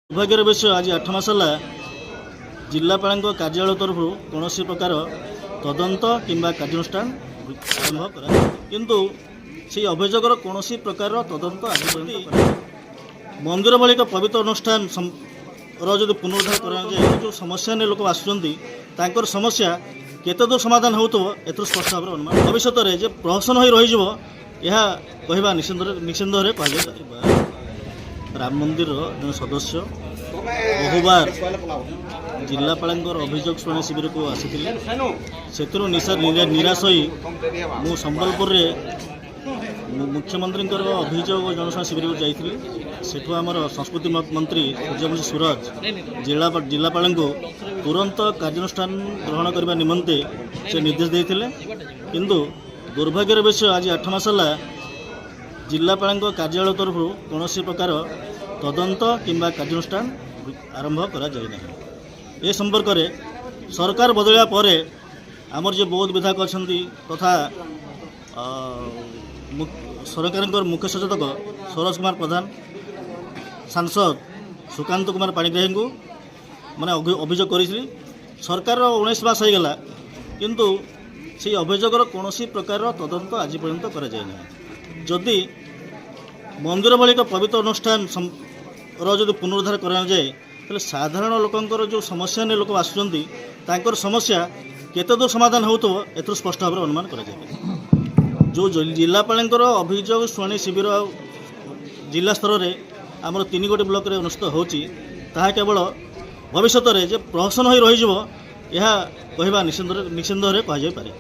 दुर्भाग्यर विषय आज 8 मास है जिलापाल कार्यालय तरफ कौन प्रकार तदंत किंबा कार्यानुष्ठान आरंभ कर किंतु से अभियोगर कौन प्रकार तदंत आज मंदिर भली एक पवित्र अनुष्ठान जो पुनरुद्धार कराए जो समस्या ने लोक आसुँच समस्या केते दूर समाधान हो स्पष्ट भाव अनुमान भविष्य में प्रहसन हो रही कहवा निश्चिंत कह राम मंदिर जन सदस्य बहुबार जिलापाल अभियोग शुणी शिविर को आसी से निराश हो संबलपुर मुख्यमंत्री अभियोग जनशुणी शिविर को जाइए सेठू आमर संस्कृति मंत्री सूर्यवंशी सूरज जिलापाल को तुरंत कार्यानुष्ठान ग्रहण करने निमंते से निर्देश देते किंतु दुर्भाग्यर विषय आज 8 मास है जिलापाल कार्यालय तरफ कौन प्रकार तदंत किंबा कार्यानुष्ठान आरंभ करा ए संपर्क में सरकार बदलवा पर आमर जो बौद्ध विधायक अच्छा तथा सरकार मुख्य सचेतक सरोज कुमार प्रधान सांसद सुकांत कुमार पाणिग्राही को मैंने अभियोग कर सरकार 19 मास होगा किंतु से अभियोगर कौन प्रकार तदंत आज पर्यंत करा मंदिर भली एक पवित्र अनुष्ठान जो पुनरुद्धार कराए तो साधारण लोकंर जो समस्या ने लोक आसुँच समस्या केते दूर समाधान हो स्पष्ट भाव अनुमान कराए जो जिलापाल अभियोग शुणी शिविर जिला स्तर में आमर 3 गोटी ब्लॉक रे अनुष्ठित होची केवल भविष्य में प्रहसन हो रही कहवा निश्चिंत कह